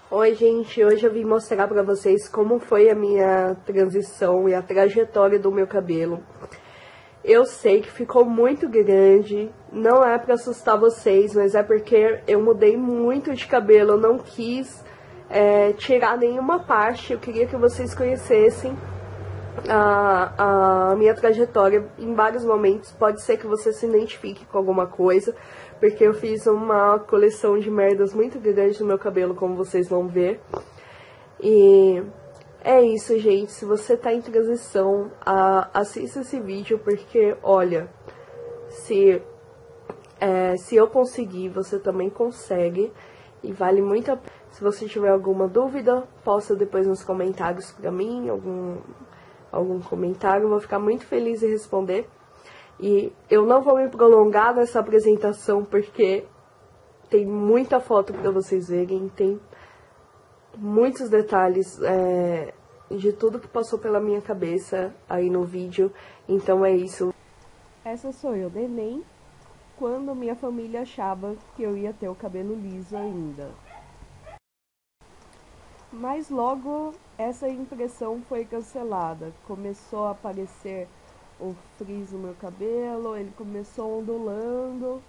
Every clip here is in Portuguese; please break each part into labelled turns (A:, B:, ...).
A: Oi, gente, hoje eu vim mostrar pra vocês como foi a minha transição e a trajetória do meu cabelo. Eu sei que ficou muito grande, não é pra assustar vocês, mas é porque eu mudei muito de cabelo, eu não quis tirar nenhuma parte, eu queria que vocês conhecessem a minha trajetória em vários momentos. Pode ser que você se identifique com alguma coisa, porque eu fiz uma coleção de merdas muito grande no meu cabelo, como vocês vão ver. E é isso, gente. Se você tá em transição, assista esse vídeo, porque, olha, se eu conseguir, você também consegue. E vale muito a pena. Se você tiver alguma dúvida, posta depois nos comentários pra mim, algum comentário. Eu vou ficar muito feliz em responder. E eu não vou me prolongar nessa apresentação, porque tem muita foto pra vocês verem, tem muitos detalhes de tudo que passou pela minha cabeça aí no vídeo. Então é isso. Essa sou eu, neném, quando minha família achava que eu ia ter o cabelo liso ainda. Mas logo essa impressão foi cancelada. Começou a aparecer o frizz no meu cabelo, ele começou ondulando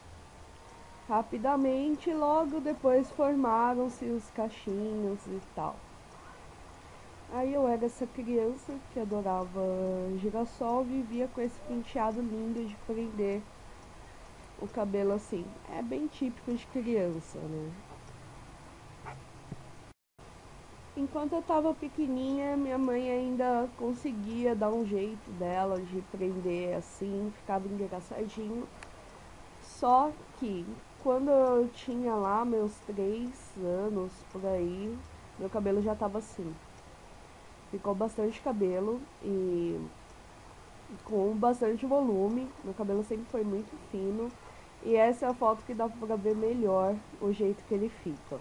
A: rapidamente, logo depois formaram-se os cachinhos e tal. Aí eu era essa criança que adorava girassol, vivia com esse penteado lindo de prender o cabelo assim. É bem típico de criança, né? Enquanto eu tava pequenininha, minha mãe ainda conseguia dar um jeito dela de prender assim, ficava engraçadinho. Só que quando eu tinha lá meus 3 anos, por aí, meu cabelo já tava assim. Ficou bastante cabelo e com bastante volume. Meu cabelo sempre foi muito fino. E essa é a foto que dá pra ver melhor o jeito que ele fica.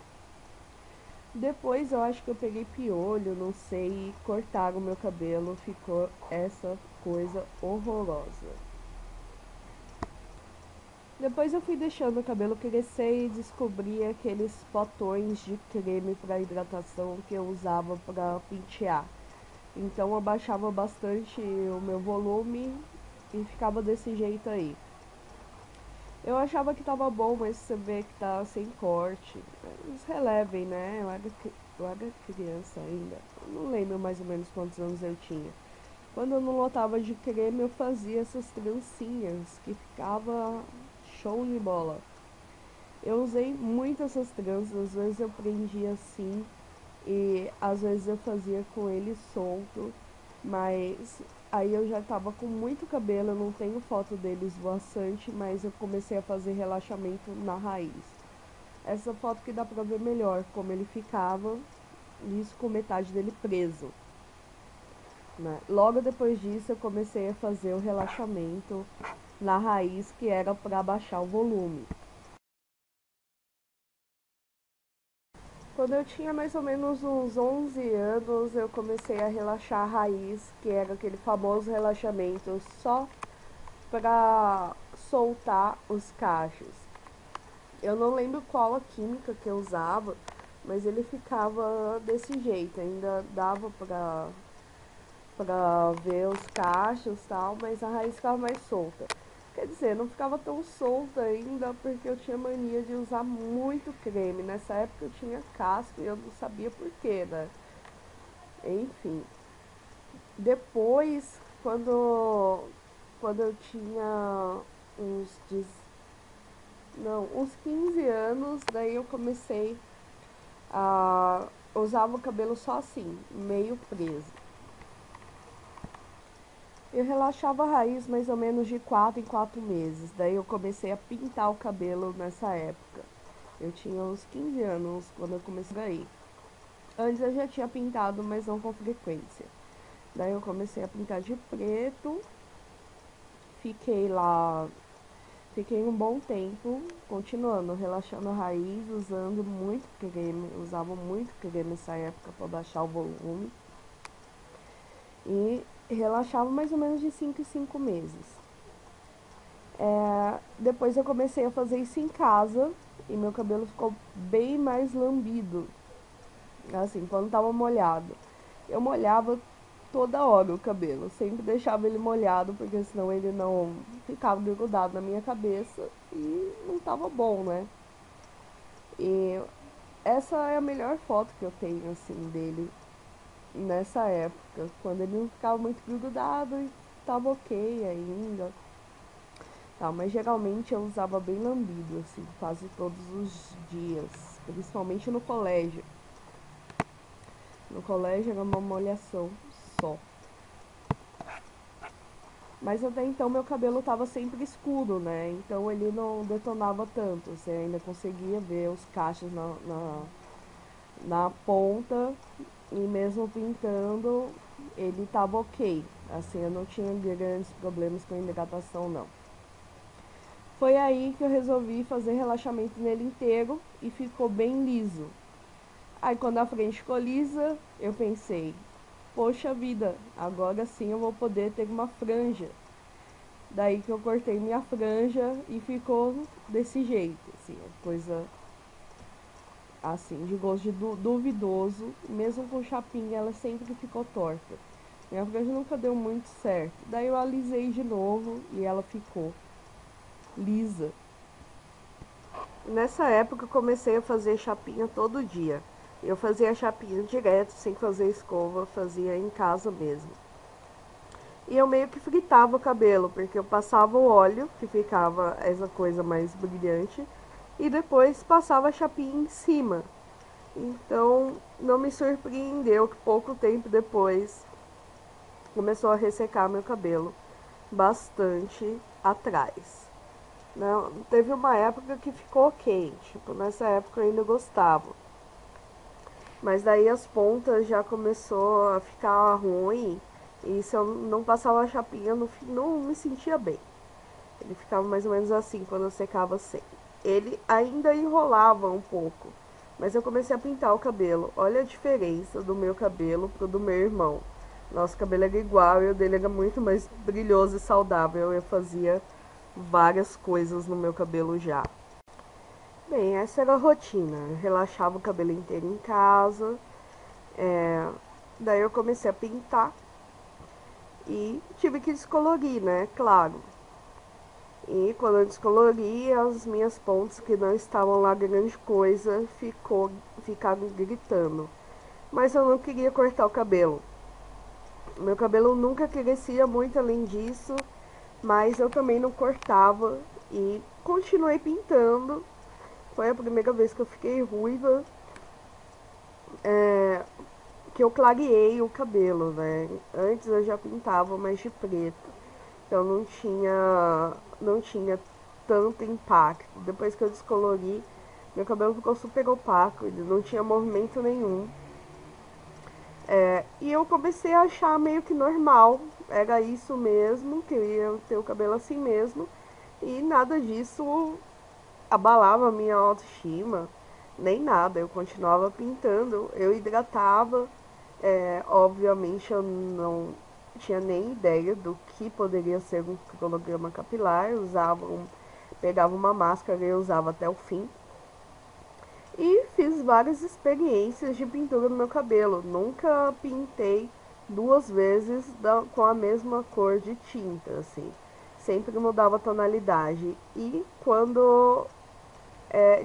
A: Depois eu acho que eu peguei piolho, não sei, e cortaram o meu cabelo. Ficou essa coisa horrorosa. Depois eu fui deixando o cabelo crescer e descobri aqueles potões de creme para hidratação que eu usava para pentear. Então eu baixava bastante o meu volume e ficava desse jeito aí. Eu achava que tava bom, mas você vê que tá sem corte. Eles relevem, né? Eu era criança ainda. Eu não lembro mais ou menos quantos anos eu tinha. Quando eu não lotava de creme, eu fazia essas trancinhas que ficava show de bola. Eu usei muito essas tranças, às vezes eu prendia assim e às vezes eu fazia com ele solto, mas aí eu já tava com muito cabelo, eu não tenho foto dele esvoaçante, mas eu comecei a fazer relaxamento na raiz. Essa foto que dá pra ver melhor como ele ficava, isso com metade dele preso, né? Logo depois disso eu comecei a fazer o relaxamento na raiz, que era para baixar o volume. Quando eu tinha mais ou menos uns 11 anos, eu comecei a relaxar a raiz, que era aquele famoso relaxamento só para soltar os cachos. Eu não lembro qual a química que eu usava, mas ele ficava desse jeito, ainda dava pra ver os cachos e tal, mas a raiz ficava mais solta. Quer dizer, não ficava tão solta ainda porque eu tinha mania de usar muito creme. Nessa época eu tinha caspa e eu não sabia porquê, né? Enfim. Depois, quando eu tinha uns 15 anos, daí eu comecei a usar o cabelo só assim, meio preso. Eu relaxava a raiz mais ou menos de 4 em 4 meses. Daí eu comecei a pintar o cabelo nessa época. Eu tinha uns 15 anos quando eu comecei aí. Antes eu já tinha pintado, mas não com frequência. Daí eu comecei a pintar de preto. Fiquei lá, fiquei um bom tempo, continuando, relaxando a raiz, usando muito creme. Usava muito creme nessa época para baixar o volume. E relaxava mais ou menos de 5 em 5 meses. Depois eu comecei a fazer isso em casa e meu cabelo ficou bem mais lambido. assim, quando tava molhado. Eu molhava toda hora o cabelo, sempre deixava ele molhado, porque senão ele não ficava grudado na minha cabeça e não tava bom, né? E essa é a melhor foto que eu tenho, assim, dele nessa época, quando ele não ficava muito grudado e tava ok ainda. Tá, mas geralmente eu usava bem lambido, assim, quase todos os dias, principalmente no colégio. No colégio era uma molhação só. Mas até então meu cabelo tava sempre escuro, né? Então ele não detonava tanto. Você ainda conseguia ver os cachos na ponta e mesmo pintando ele tava ok. Assim, eu não tinha grandes problemas com hidratação não. Foi aí que eu resolvi fazer relaxamento nele inteiro e ficou bem liso. Aí quando a frente ficou lisa, eu pensei, poxa vida, agora sim eu vou poder ter uma franja. Daí que eu cortei minha franja e ficou desse jeito, assim, coisa assim, de gosto de duvidoso. Mesmo com chapinha, ela sempre ficou torta. Minha franja nunca deu muito certo. Daí eu alisei de novo e ela ficou lisa. Nessa época eu comecei a fazer chapinha todo dia. Eu fazia chapinha direto, sem fazer escova, fazia em casa mesmo. E eu meio que fritava o cabelo, porque eu passava o óleo, que ficava essa coisa mais brilhante, e depois passava a chapinha em cima. Então não me surpreendeu que pouco tempo depois começou a ressecar meu cabelo bastante atrás. Não, teve uma época que ficou ok, tipo, nessa época eu ainda gostava. Mas daí as pontas já começou a ficar ruim e se eu não passava a chapinha no fim, não me sentia bem. Ele ficava mais ou menos assim quando eu secava sem. Ele ainda enrolava um pouco, mas eu comecei a pintar o cabelo. Olha a diferença do meu cabelo pro do meu irmão. Nosso cabelo era igual e o dele era muito mais brilhoso e saudável. Eu fazia várias coisas no meu cabelo já. Bem, essa era a rotina. Eu relaxava o cabelo inteiro em casa. É, daí eu comecei a pintar e tive que descolorir, né? Claro. E quando eu descolori, as minhas pontas que não estavam lá grande coisa ficaram gritando. Mas eu não queria cortar o cabelo. Meu cabelo nunca crescia muito além disso, mas eu também não cortava e continuei pintando. Foi a primeira vez que eu fiquei ruiva, é, que eu clareei o cabelo, né? Antes eu já pintava mais de preto, então não tinha tanto impacto. Depois que eu descolori, meu cabelo ficou super opaco, ele não tinha movimento nenhum. E eu comecei a achar meio que normal, era isso mesmo, que eu ia ter o cabelo assim mesmo, e nada disso abalava a minha autoestima, nem nada, eu continuava pintando, eu hidratava, obviamente eu não tinha nem ideia do que poderia ser um cronograma capilar, pegava uma máscara e usava até o fim. E fiz várias experiências de pintura no meu cabelo. Nunca pintei duas vezes com a mesma cor de tinta, assim. Sempre mudava a tonalidade. E quando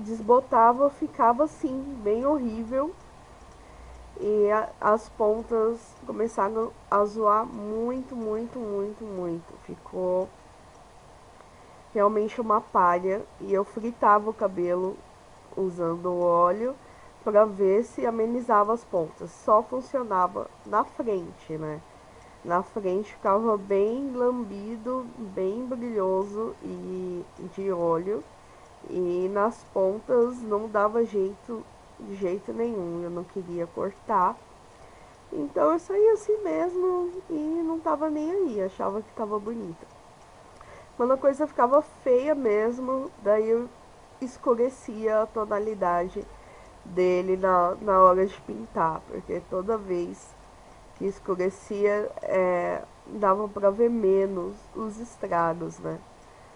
A: desbotava, ficava assim, bem horrível. E as pontas começaram a zoar muito, muito, muito, muito. Ficou realmente uma palha. E eu fritava o cabelo usando o óleo para ver se amenizava as pontas. Só funcionava na frente, né? Na frente ficava bem lambido, bem brilhoso e de óleo. E nas pontas não dava jeito de jeito nenhum. Eu não queria cortar. Então eu saía assim mesmo e não tava nem aí, achava que tava bonita. Quando a coisa ficava feia mesmo, daí eu escurecia a tonalidade dele na hora de pintar, porque toda vez que escurecia, dava pra ver menos os estragos, né?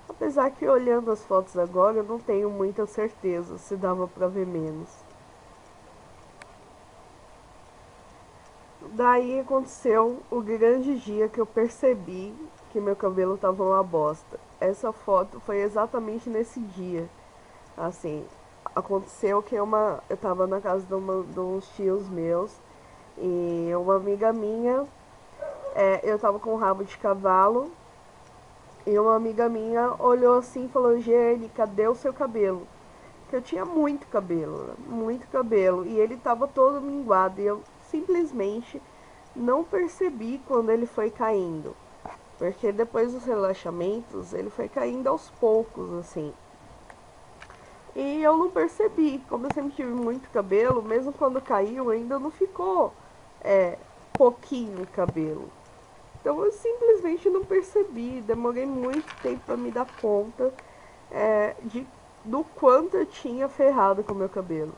A: Apesar que olhando as fotos agora, eu não tenho muita certeza se dava pra ver menos. Daí aconteceu o grande dia que eu percebi que meu cabelo tava uma bosta. Essa foto foi exatamente nesse dia. Assim, aconteceu que eu tava na casa de uns tios meus e uma amiga minha, eu tava com um rabo de cavalo e uma amiga minha olhou assim e falou: Jenny, cadê o seu cabelo? Que eu tinha muito cabelo, né? Muito cabelo, e ele tava todo minguado e eu simplesmente não percebi quando ele foi caindo. Porque depois dos relaxamentos, ele foi caindo aos poucos, assim. E eu não percebi, como eu sempre tive muito cabelo, mesmo quando caiu, ainda não ficou é, pouquinho cabelo. Então eu simplesmente não percebi, demorei muito tempo para me dar conta do quanto eu tinha ferrado com o meu cabelo.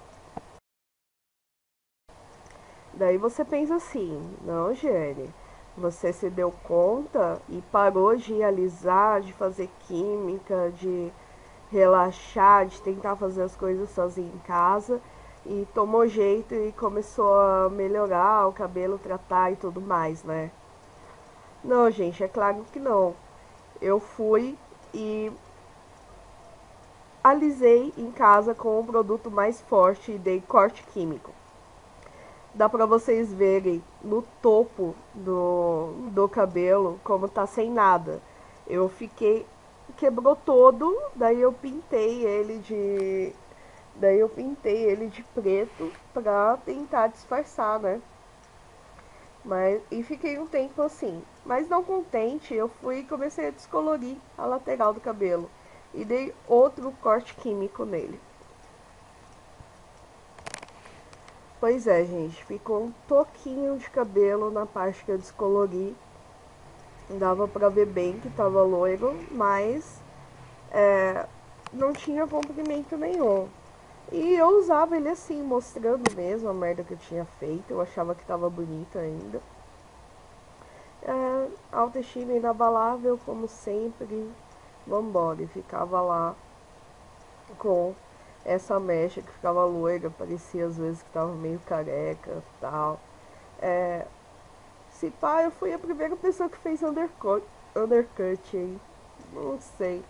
A: Daí você pensa assim, não, Jenny, você se deu conta e parou de alisar, de fazer química, de relaxar, de tentar fazer as coisas sozinha em casa e tomou jeito e começou a melhorar o cabelo, tratar e tudo mais, né? Não, gente, é claro que não. Eu fui e alisei em casa com o produto mais forte e dei corte químico. Dá pra vocês verem no topo do cabelo como tá sem nada. Eu fiquei. Quebrou todo, daí eu pintei ele de preto pra tentar disfarçar, né? E fiquei um tempo assim. Mas não contente, eu fui e comecei a descolorir a lateral do cabelo. E dei outro corte químico nele. Pois é, gente, ficou um toquinho de cabelo na parte que eu descolori. Dava pra ver bem que tava loiro, mas não tinha comprimento nenhum. E eu usava ele assim, mostrando mesmo a merda que eu tinha feito. Eu achava que tava bonito ainda. Autoestima inabalável, como sempre. Vambora. E ficava lá com essa mecha que ficava loira. Parecia às vezes que tava meio careca e tal. É, Se pá, eu fui a primeira pessoa que fez undercut aí. Não sei.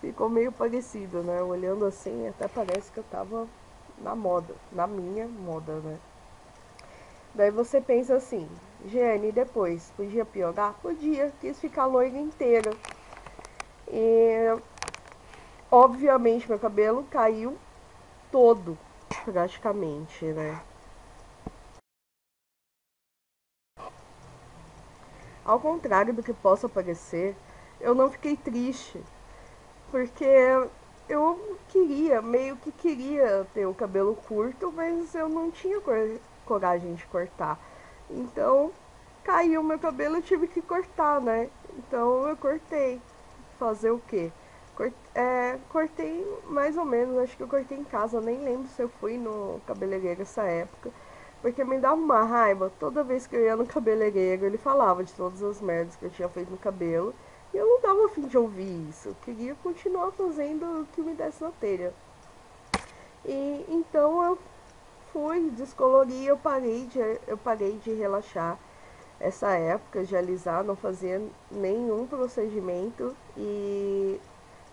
A: Ficou meio parecido, né? Olhando assim, até parece que eu tava na moda. Na minha moda, né? Daí você pensa assim, Giane, depois, podia piorar? Podia, quis ficar loira inteira. E, obviamente, meu cabelo caiu todo, praticamente, né? Ao contrário do que possa parecer, eu não fiquei triste, porque eu meio que queria ter o cabelo curto, mas eu não tinha coragem de cortar. Então, caiu meu cabelo e tive que cortar, né? Então eu cortei. Fazer o quê? Cortei mais ou menos, acho que eu cortei em casa, eu nem lembro se eu fui no cabeleireiro essa época. Porque me dava uma raiva toda vez que eu ia no cabeleireiro, ele falava de todas as merdas que eu tinha feito no cabelo. E eu não dava fim de ouvir isso. Eu queria continuar fazendo o que me desse na telha. E então eu fui, descolori, eu parei de relaxar essa época de alisar, não fazia nenhum procedimento e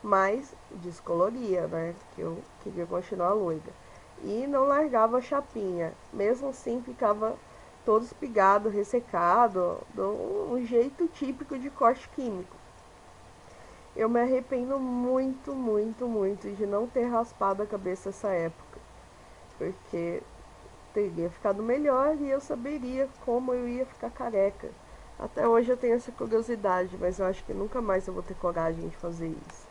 A: mais descoloria, né? Que eu queria continuar loira. E não largava a chapinha. Mesmo assim ficava todo espigado, ressecado, um jeito típico de corte químico. Eu me arrependo muito, muito, muito de não ter raspado a cabeça essa época, porque teria ficado melhor e eu saberia como eu ia ficar careca. Até hoje eu tenho essa curiosidade, mas eu acho que nunca mais eu vou ter coragem de fazer isso.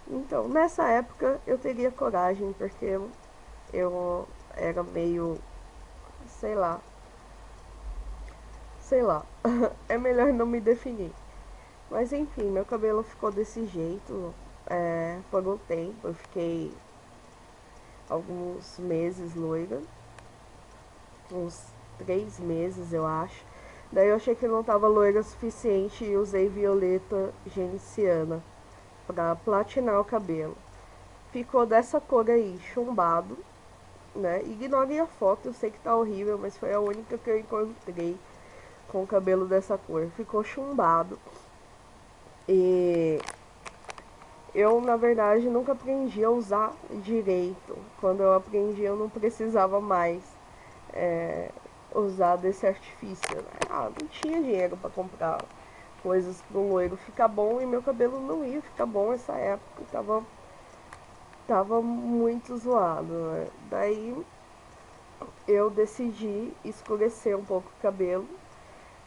A: Então, nessa época eu teria coragem, porque eu era meio, sei lá, sei lá. É melhor não me definir. Mas enfim, meu cabelo ficou desse jeito por um tempo. Eu fiquei alguns meses loira, uns 3 meses eu acho. Daí eu achei que não tava loira o suficiente e usei violeta genciana pra platinar o cabelo. Ficou dessa cor aí, chumbado. né? Ignorem a foto, eu sei que tá horrível, mas foi a única que eu encontrei com o cabelo dessa cor. Ficou chumbado. E eu, na verdade, nunca aprendi a usar direito. Quando eu aprendi, eu não precisava mais é, usar desse artifício, né? Não tinha dinheiro para comprar coisas pro loiro ficar bom e meu cabelo não ia ficar bom nessa época. Tava muito zoado, né? Daí eu decidi escurecer um pouco o cabelo.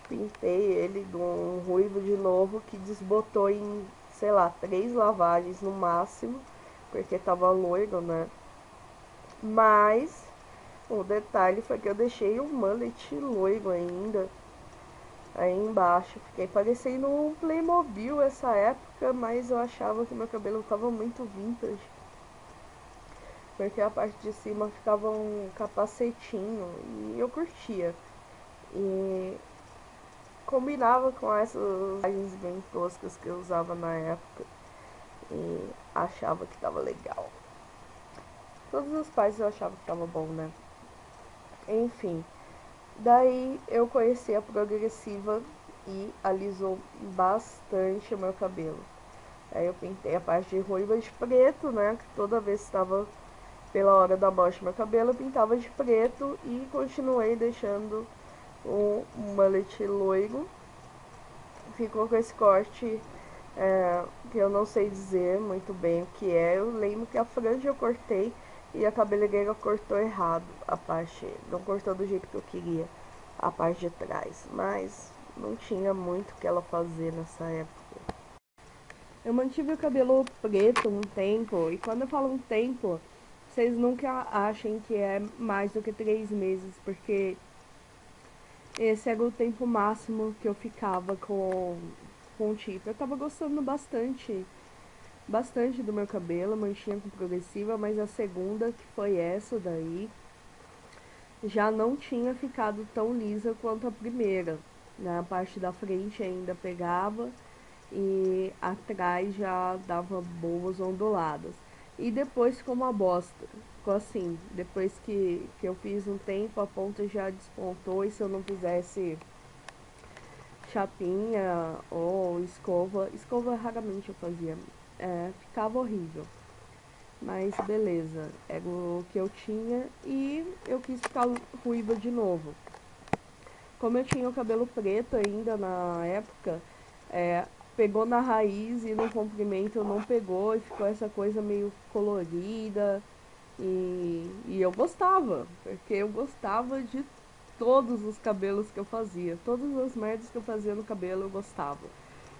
A: Pintei ele de um ruivo de novo que desbotou em, sei lá, 3 lavagens no máximo, porque tava loiro, né? Mas o detalhe foi que eu deixei o mullet loiro ainda aí embaixo. Fiquei parecendo um Playmobil essa época, mas eu achava que meu cabelo tava muito vintage, porque a parte de cima ficava um capacetinho e eu curtia. E combinava com essas imagens bem toscas que eu usava na época e achava que tava legal. Todos os pais eu achava que tava bom, né? Enfim, daí eu conheci a progressiva e alisou bastante o meu cabelo. Aí eu pintei a parte de ruiva de preto, né? Que toda vez que estava pela hora da morte do meu cabelo, eu pintava de preto e continuei deixando o mullet loiro. Ficou com esse corte que eu não sei dizer muito bem o que é. Eu lembro que a franja eu cortei e a cabeleireira cortou errado a parte, não cortou do jeito que eu queria a parte de trás, mas não tinha muito o que ela fazer nessa época. Eu mantive o cabelo preto um tempo, e quando eu falo um tempo, vocês nunca achem que é mais do que 3 meses, porque esse era o tempo máximo que eu ficava com o Tifa. Eu tava gostando bastante do meu cabelo, manchinha com progressiva, mas a segunda, que foi essa daí, já não tinha ficado tão lisa quanto a primeira. Na parte da frente ainda pegava e atrás já dava boas onduladas. E depois ficou uma bosta. Ficou assim, depois que eu fiz um tempo, a ponta já despontou e se eu não fizesse chapinha ou escova raramente eu fazia, ficava horrível. Mas beleza, era o que eu tinha e eu quis ficar ruiva de novo. Como eu tinha o cabelo preto ainda na época, é, pegou na raiz e no comprimento não pegou e ficou essa coisa meio colorida. E eu gostava, porque eu gostava de todos os cabelos que eu fazia. Todas as merdas que eu fazia no cabelo eu gostava.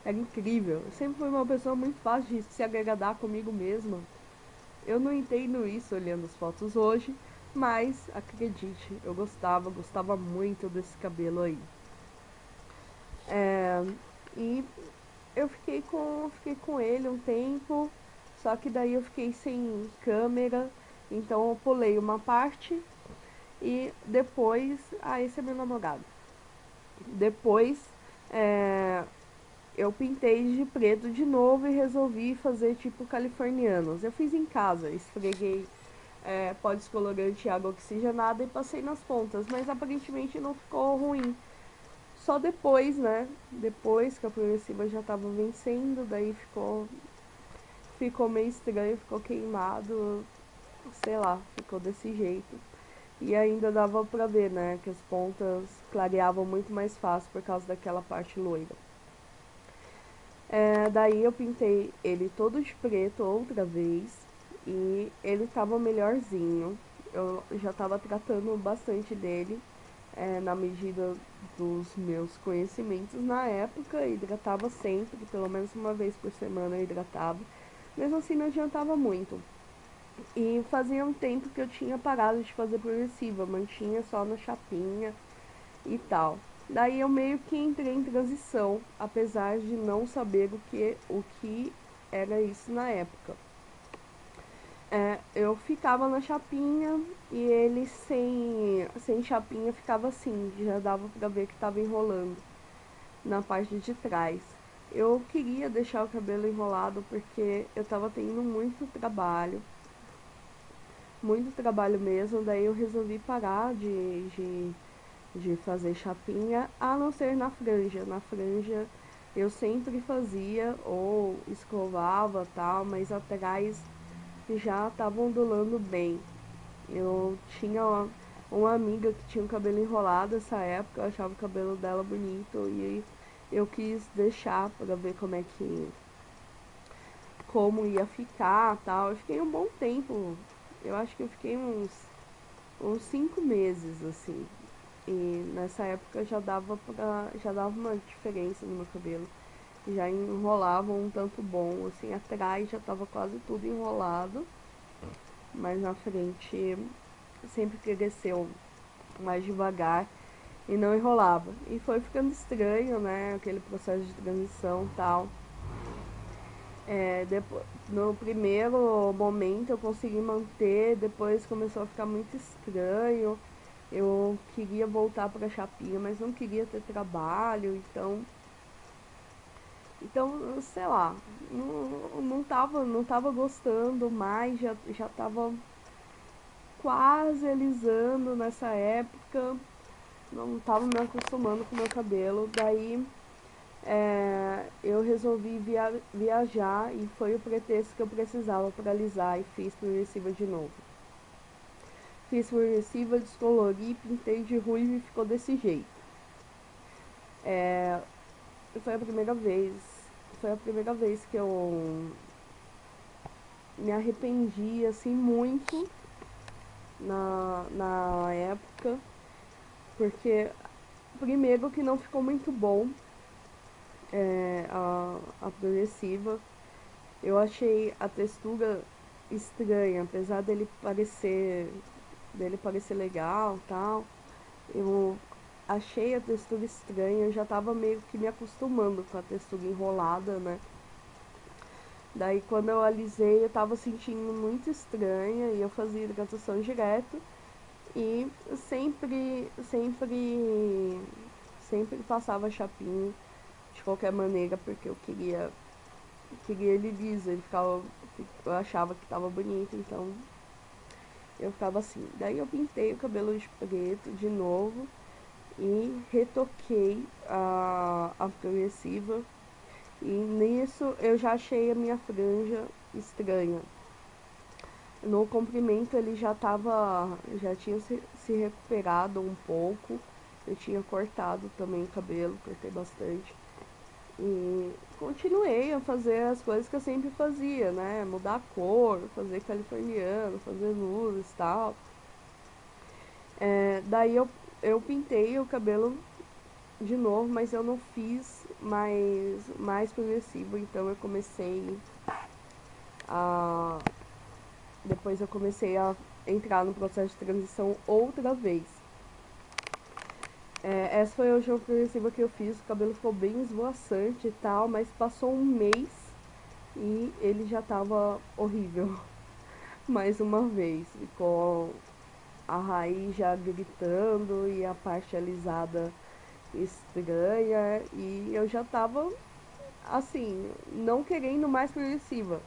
A: Era incrível. Eu sempre fui uma pessoa muito fácil de se agradar comigo mesma. Eu não entendo isso olhando as fotos hoje, mas acredite, eu gostava muito desse cabelo aí. É, e eu fiquei com ele um tempo, só que daí eu fiquei sem câmera, então eu pulei uma parte e depois. Ah, esse é meu namorado. Depois é, eu pintei de preto de novo e resolvi fazer tipo californianos. Eu fiz em casa, esfreguei pó descolorante e água oxigenada e passei nas pontas, mas aparentemente não ficou ruim. Só depois, né? Depois que a progressiva já tava vencendo, daí ficou meio estranho, ficou queimado, sei lá, ficou desse jeito. E ainda dava pra ver, né, que as pontas clareavam muito mais fácil por causa daquela parte loira. Daí eu pintei ele todo de preto outra vez e ele tava melhorzinho. Eu já tava tratando bastante dele na medida dos meus conhecimentos na época, hidratava sempre, pelo menos uma vez por semana eu hidratava. Mesmo assim não adiantava muito. E fazia um tempo que eu tinha parado de fazer progressiva, mantinha só na chapinha e tal. Daí eu meio que entrei em transição, apesar de não saber o que era isso na época. Eu ficava na chapinha e ele sem chapinha ficava assim, já dava pra ver que tava enrolando na parte de trás. Eu queria deixar o cabelo enrolado porque eu tava tendo muito trabalho muito trabalho mesmo, daí eu resolvi parar de fazer chapinha, a não ser na franja. Na franja eu sempre fazia, ou escovava tal, mas atrás já tava ondulando bem. Eu tinha uma amiga que tinha o cabelo enrolado nessa época, eu achava o cabelo dela bonito e eu quis deixar pra ver como ia ficar tal. Eu fiquei um bom tempo, eu acho que eu fiquei uns 5 meses assim. E nessa época já dava uma diferença no meu cabelo. Já enrolava um tanto bom, assim, atrás já tava quase tudo enrolado, mas na frente sempre cresceu mais devagar e não enrolava. E foi ficando estranho, né, aquele processo de transição e tal. No primeiro momento eu consegui manter, depois começou a ficar muito estranho. Eu queria voltar pra chapinha, mas não queria ter trabalho, então, sei lá, não tava gostando mais, já tava quase alisando nessa época, não tava me acostumando com o meu cabelo, daí eu resolvi viajar e foi o pretexto que eu precisava para alisar e fiz progressiva de novo. Fiz progressiva, descolori, pintei de ruivo e ficou desse jeito. É, foi a primeira vez, foi a primeira vez que eu me arrependi assim muito na época, porque primeiro que não ficou muito bom a progressiva. Eu achei a textura estranha, apesar dele parecer legal, tal. Eu achei a textura estranha, eu já tava meio que me acostumando com a textura enrolada, né? Daí quando eu alisei eu tava sentindo muito estranha e eu fazia hidratação direto e sempre passava chapinha de qualquer maneira porque queria ele liso, eu achava que tava bonito, então eu ficava assim. Daí eu pintei o cabelo de preto de novo e retoquei a progressiva. E nisso eu já achei a minha franja estranha. No comprimento ele já tinha se recuperado um pouco. Eu tinha cortado também o cabelo, cortei bastante. E continuei a fazer as coisas que eu sempre fazia, né? Mudar a cor, fazer californiano, fazer luzes e tal. Daí eu pintei o cabelo de novo, mas eu não fiz mais progressivo, então eu comecei a. Depois eu comecei a entrar no processo de transição outra vez. Essa foi a última progressiva que eu fiz, o cabelo ficou bem esvoaçante e tal, mas passou um mês e ele já tava horrível. Mais uma vez, ficou a raiz já gritando e a parte alisada estranha e eu já tava assim, não querendo mais progressiva.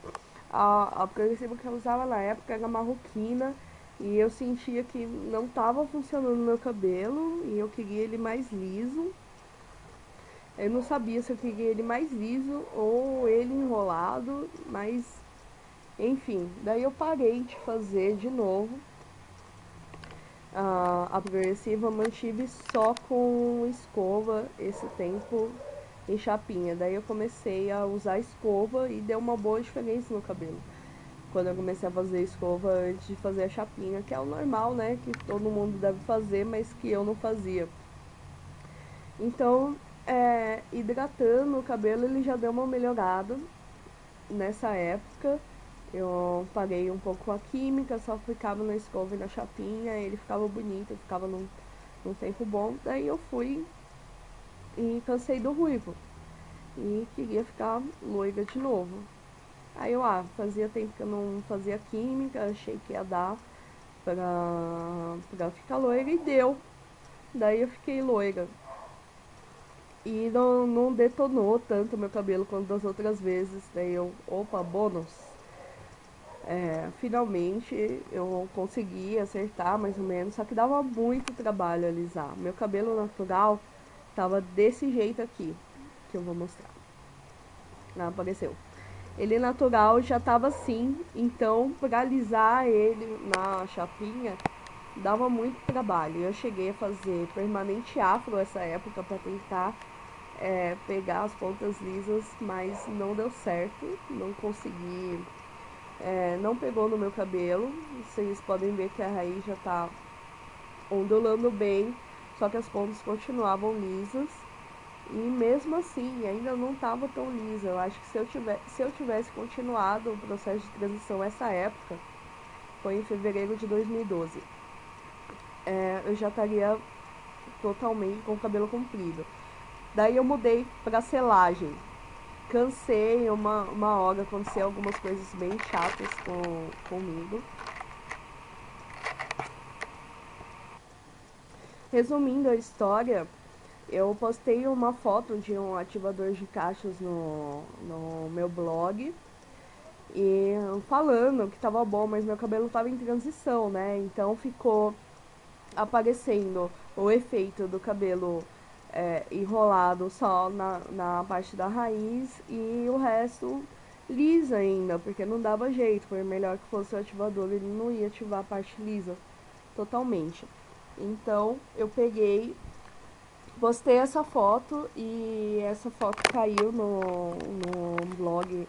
A: A progressiva que eu usava na época era marroquina e eu sentia que não tava funcionando no meu cabelo e eu queria ele mais liso. Eu não sabia se eu queria ele mais liso ou ele enrolado, mas enfim, daí eu parei de fazer de novo a progressiva, mantive só com escova esse tempo em chapinha. Daí eu comecei a usar escova e deu uma boa diferença no cabelo. Quando eu comecei a fazer escova antes de fazer a chapinha, que é o normal, né? Que todo mundo deve fazer, mas que eu não fazia. Então, hidratando o cabelo, ele já deu uma melhorada nessa época. Eu parei um pouco com a química, só ficava na escova e na chapinha, ele ficava bonito, ficava num tempo bom. Daí eu fui e cansei do ruivo e queria ficar loira de novo. Aí fazia tempo que eu não fazia química, achei que ia dar pra ficar loira e deu. Daí eu fiquei loira. E não detonou tanto meu cabelo quanto das outras vezes. Daí eu, opa, bônus. Finalmente eu consegui acertar mais ou menos, só que dava muito trabalho alisar. Meu cabelo natural tava desse jeito aqui, que eu vou mostrar. Não apareceu. Ele natural já tava assim, então pra alisar ele na chapinha dava muito trabalho. Eu cheguei a fazer permanente afro essa época pra tentar pegar as pontas lisas, mas não deu certo, não consegui, não pegou no meu cabelo. Vocês podem ver que a raiz já tá ondulando bem, só que as pontas continuavam lisas. E mesmo assim, ainda não estava tão lisa. Eu acho que se eu tivesse continuado o processo de transição essa época, foi em fevereiro de 2012, eu já estaria totalmente com o cabelo comprido. Daí eu mudei para selagem. Cansei uma hora, aconteceu algumas coisas bem chatas comigo. Resumindo a história, eu postei uma foto de um ativador de cachos no meu blog e falando que tava bom, mas meu cabelo tava em transição, né? Então ficou aparecendo o efeito do cabelo enrolado só na parte da raiz e o resto lisa ainda, porque não dava jeito, por melhor que fosse o ativador, ele não ia ativar a parte lisa totalmente. Então eu peguei, postei essa foto e essa foto caiu no blog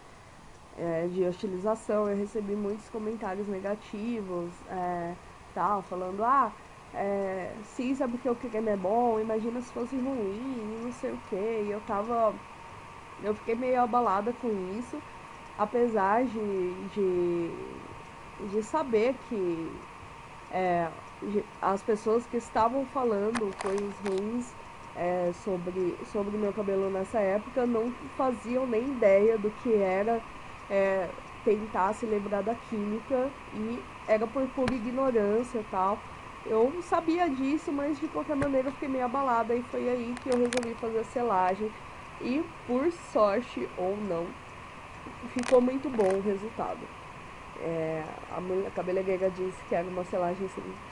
A: de hostilização. Eu recebi muitos comentários negativos, tal, falando, sim, sabe que o creme é bom, imagina se fosse ruim, não sei o que. E eu fiquei meio abalada com isso, apesar de saber que as pessoas que estavam falando coisas ruins sobre meu cabelo nessa época não faziam nem ideia do que era é, tentar se livrar da química, e era por pura ignorância e tal. Eu sabia disso, mas de qualquer maneira eu fiquei meio abalada, e foi aí que eu resolvi fazer a selagem. E por sorte ou não, ficou muito bom o resultado. A cabeleireira disse que era uma selagem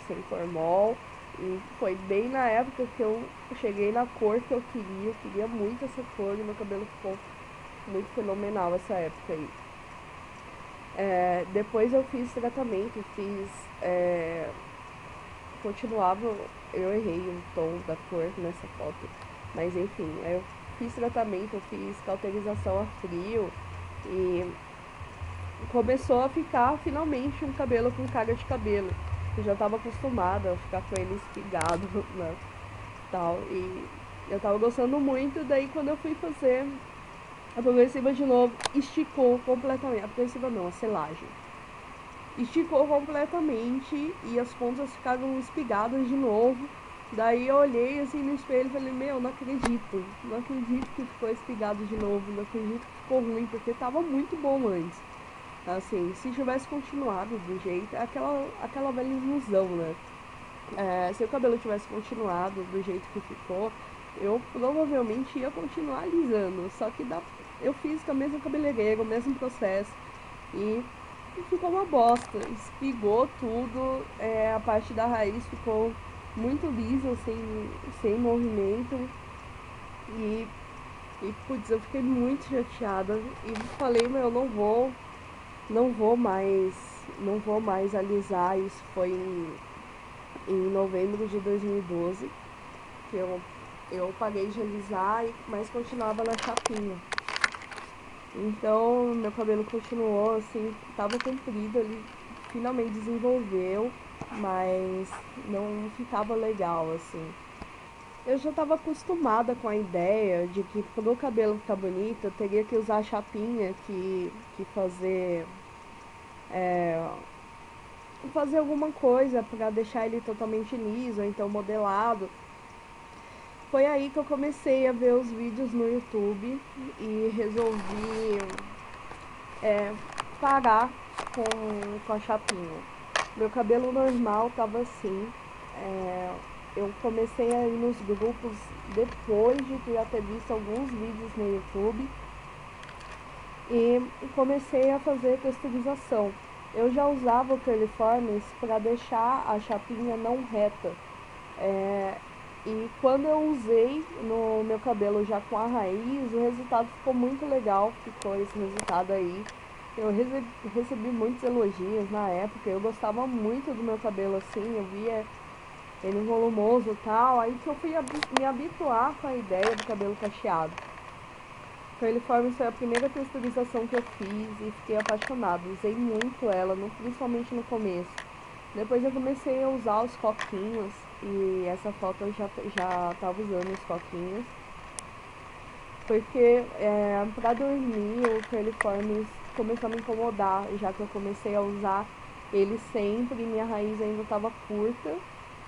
A: sem formol. E foi bem na época que eu cheguei na cor que eu queria muito essa cor, e meu cabelo ficou muito fenomenal essa época aí. Depois eu fiz tratamento, continuava, eu errei o tom da cor nessa foto, mas enfim, eu fiz tratamento, eu fiz cauterização a frio e começou a ficar finalmente um cabelo com cara de cabelo. Eu já estava acostumada a ficar com ele espigado, né, tal, e eu tava gostando muito. Daí quando eu fui fazer a progressiva de novo, esticou completamente, a progressiva não, a selagem. Esticou completamente e as pontas ficaram espigadas de novo. Daí eu olhei assim no espelho e falei, meu, não acredito que ficou espigado de novo, não acredito que ficou ruim, porque tava muito bom antes. Assim, se tivesse continuado do jeito, aquela velha ilusão, né? Se o cabelo tivesse continuado do jeito que ficou, eu provavelmente ia continuar alisando. Só que eu fiz com a mesma cabeleireira, o mesmo processo, e ficou uma bosta. Espigou tudo, a parte da raiz ficou muito lisa, sem movimento. Putz, eu fiquei muito chateada e falei, meu, não vou mais alisar. Isso foi em novembro de 2012 que eu parei de alisar, mas continuava na chapinha. Então meu cabelo continuou assim, tava comprido, ele finalmente desenvolveu, mas não ficava legal assim. Eu já estava acostumada com a ideia de que para o cabelo ficar bonito eu teria que usar a chapinha, que fazer alguma coisa para deixar ele totalmente liso, ou então modelado. Foi aí que eu comecei a ver os vídeos no YouTube e resolvi parar com a chapinha. Meu cabelo normal tava assim. Eu comecei a ir nos grupos depois de já ter visto alguns vídeos no YouTube e comecei a fazer texturização. eu já usava o Curliformes para deixar a chapinha não reta. E quando eu usei no meu cabelo já com a raiz, o resultado ficou muito legal, ficou esse resultado aí. Eu recebi muitos elogios na época, eu gostava muito do meu cabelo assim, eu via ele volumoso e tal, aí que eu fui me habituar com a ideia do cabelo cacheado. Curliformes foi a primeira texturização que eu fiz e fiquei apaixonada, usei muito ela, principalmente no começo. Depois eu comecei a usar os coquinhos e essa foto eu já tava usando os coquinhos. Porque pra dormir o Curliformes começou a me incomodar, já que eu comecei a usar ele sempre e minha raiz ainda estava curta.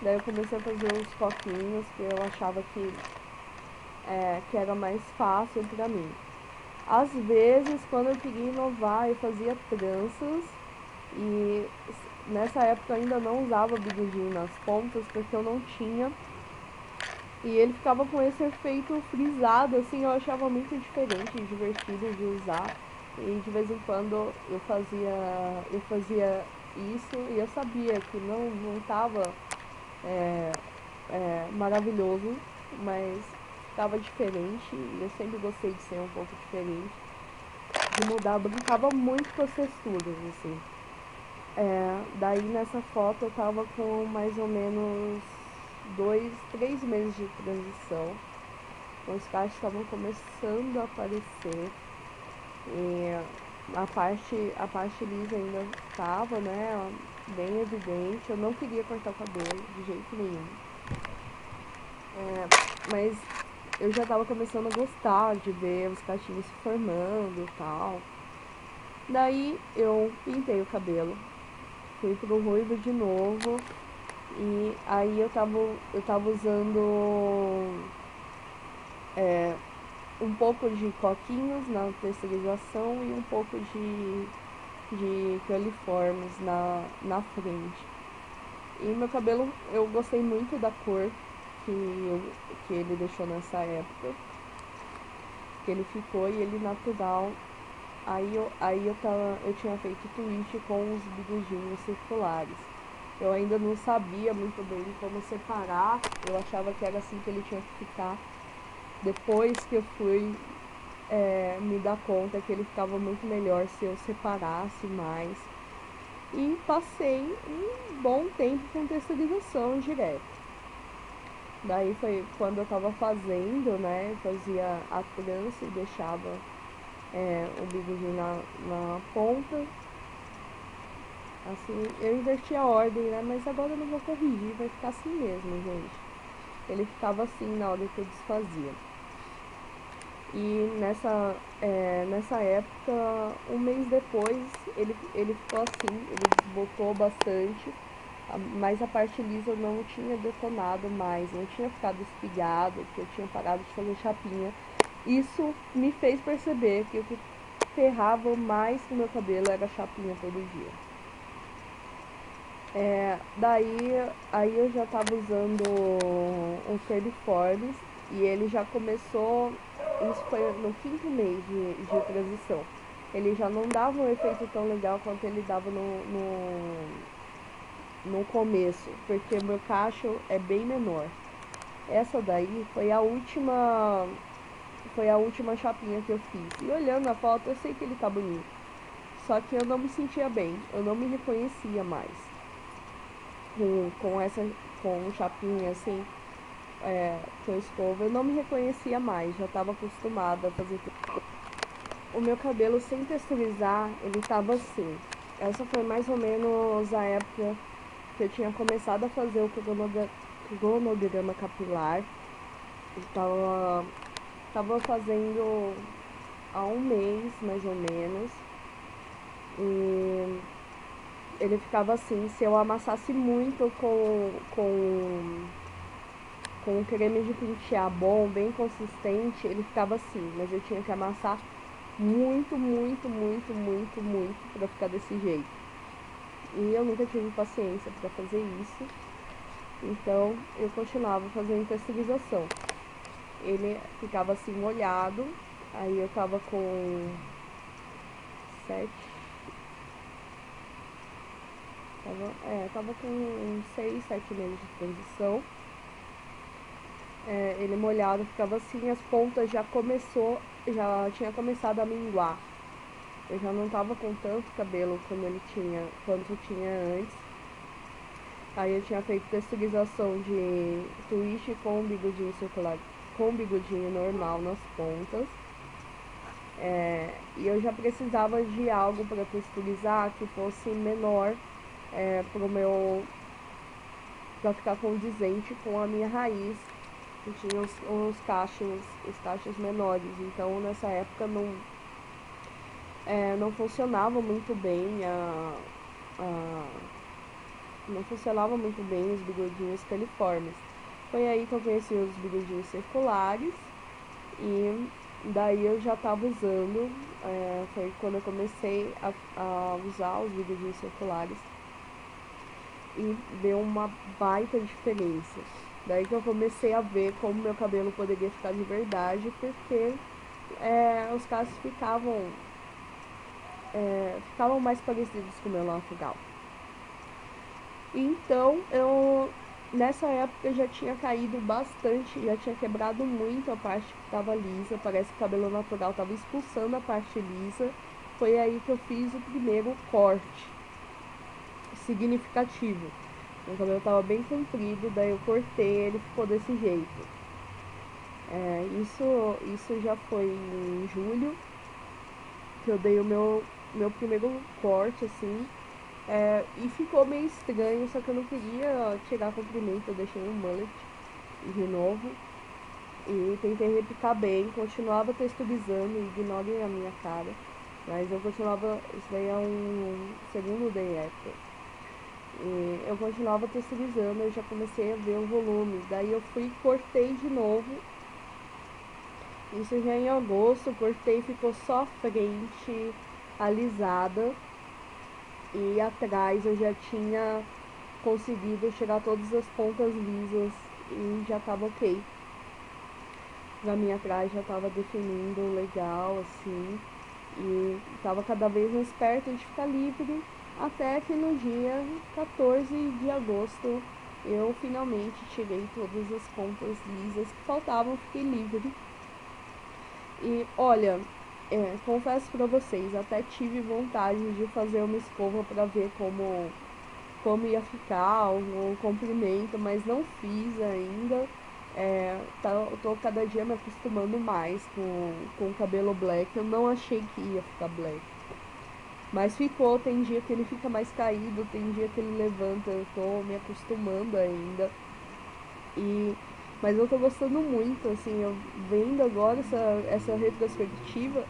A: Daí eu comecei a fazer os coquinhos, que eu achava que era mais fácil pra mim. Às vezes, quando eu queria inovar, eu fazia tranças e nessa época eu ainda não usava bigodinho nas pontas porque eu não tinha. E ele ficava com esse efeito frisado, assim, eu achava muito diferente e divertido de usar. E de vez em quando eu fazia isso e eu sabia que não tava maravilhoso, mas estava diferente e eu sempre gostei de ser um pouco diferente, de mudar, eu brincava muito com as texturas, assim. Daí nessa foto eu tava com mais ou menos 3 meses de transição. Os cachos estavam começando a aparecer e a parte lisa ainda estava, né, bem evidente. Eu não queria cortar o cabelo de jeito nenhum. Mas eu já estava começando a gostar de ver os cachinhos se formando e tal. Daí eu pintei o cabelo, fui pro ruivo de novo e aí eu tava usando um pouco de coquinhos na texturização e um pouco de Curliformes na frente. E meu cabelo, eu gostei muito da cor que ele deixou nessa época, que ele ficou e ele natural. Eu tinha feito twist com os bigodinhos circulares. Eu ainda não sabia muito bem como separar, eu achava que era assim que ele tinha que ficar. Depois que eu fui me dar conta que ele ficava muito melhor se eu separasse mais. E passei um bom tempo com texturização direto. Daí foi quando eu tava fazendo, né? Fazia a trança e deixava o bigodinho na ponta. Assim, eu inverti a ordem, né? Mas agora eu não vou corrigir, vai ficar assim mesmo, gente. Ele ficava assim na hora que eu desfazia. E nessa época, um mês depois, ele ficou assim, ele desbotou bastante, mas a parte lisa não tinha detonado mais, não tinha ficado espigado, que eu tinha parado de fazer chapinha. Isso me fez perceber que o que ferrava mais no meu cabelo era a chapinha todo dia. Aí eu já estava usando um Curliformes e ele já começou, isso foi no 5º mês de transição. Ele já não dava um efeito tão legal quanto ele dava no começo, porque o meu cacho é bem menor. Essa daí foi a última chapinha que eu fiz. E olhando a foto, eu sei que ele tá bonito. Só que eu não me sentia bem, eu não me reconhecia mais com chapinha assim, com escova, eu não me reconhecia mais, já estava acostumada a fazer tudo. O meu cabelo sem texturizar, ele tava assim. Essa foi mais ou menos a época que eu tinha começado a fazer o cronograma capilar. Eu tava fazendo há um mês, mais ou menos. E ele ficava assim, se eu amassasse muito com um creme de pentear bom, bem consistente, ele ficava assim, mas eu tinha que amassar muito, muito, muito, muito, muito para ficar desse jeito. E eu nunca tive paciência para fazer isso, então eu continuava fazendo texturização. Ele ficava assim molhado, aí eu tava com 7, Tava com uns 6, 7 meses de transição. Ele molhado ficava assim, as pontas já tinha começado a minguar. Eu já não tava com tanto cabelo quanto tinha antes. Aí eu tinha feito texturização de twist com bigodinho circular, com bigodinho normal nas pontas. E eu já precisava de algo para texturizar que fosse menor, para ficar condizente com a minha raiz, que tinha os cachos menores. Então nessa época não funcionava muito bem não funcionava muito bem os bigodinhos califormes. Foi aí que eu conheci os bigodinhos circulares e daí eu já estava usando, foi quando eu comecei a usar os bigodinhos circulares e deu uma baita diferença. Daí que eu comecei a ver como meu cabelo poderia ficar de verdade, porque os cachos ficavam mais parecidos com o meu natural. Então, nessa época já tinha caído bastante, já tinha quebrado muito a parte que estava lisa, parece que o cabelo natural estava expulsando a parte lisa. Foi aí que eu fiz o primeiro corte significativo. Meu cabelo estava bem comprido, daí eu cortei, ele ficou desse jeito. Isso já foi em julho, que eu dei o meu primeiro corte, assim. E ficou meio estranho, só que eu não queria tirar comprimento, eu deixei um mullet de novo. E tentei replicar bem, continuava texturizando, ignorem a minha cara. Mas eu continuava, isso daí é um segundo day after. E eu continuava texturizando, eu já comecei a ver o volume. Daí eu fui e cortei de novo. Isso já em agosto, cortei, ficou só a frente alisada. E atrás eu já tinha conseguido chegar todas as pontas lisas e já tava ok. Pra mim atrás já tava definindo legal, assim, e tava cada vez mais perto de ficar livre, até que no dia 14 de agosto eu finalmente tirei todas as pontas lisas que faltavam, fiquei livre. E olha, confesso pra vocês, até tive vontade de fazer uma escova pra ver como ia ficar o comprimento, mas não fiz ainda. Eu tô cada dia me acostumando mais com o cabelo black. Eu não achei que ia ficar black, mas ficou. Tem dia que ele fica mais caído, tem dia que ele levanta. Eu tô me acostumando ainda. Mas eu tô gostando muito, assim, eu vendo agora essa retrospectiva,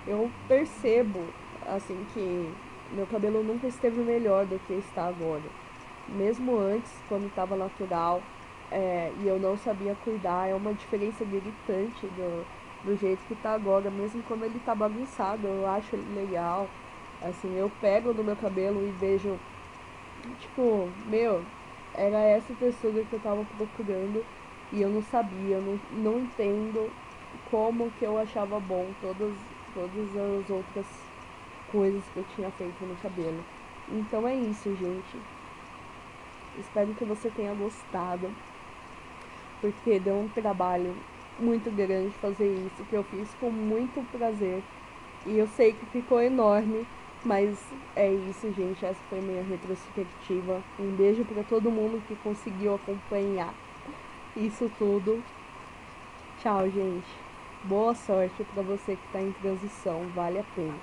A: eu percebo, assim, que meu cabelo nunca esteve melhor do que está agora. Mesmo antes, quando estava natural, e eu não sabia cuidar, é uma diferença gritante do jeito que está agora. Mesmo quando ele está bagunçado, eu acho ele legal. Assim, eu pego no meu cabelo e vejo, tipo, era essa textura que eu estava procurando e eu não sabia, não entendo como que eu achava bom todas as outras coisas que eu tinha feito no cabelo. Então é isso, gente. Espero que você tenha gostado, porque deu um trabalho muito grande fazer isso, que eu fiz com muito prazer. E eu sei que ficou enorme, mas é isso, gente. Essa foi minha retrospectiva. Um beijo para todo mundo que conseguiu acompanhar isso tudo. Tchau, gente. Boa sorte para você que está em transição. Vale a pena.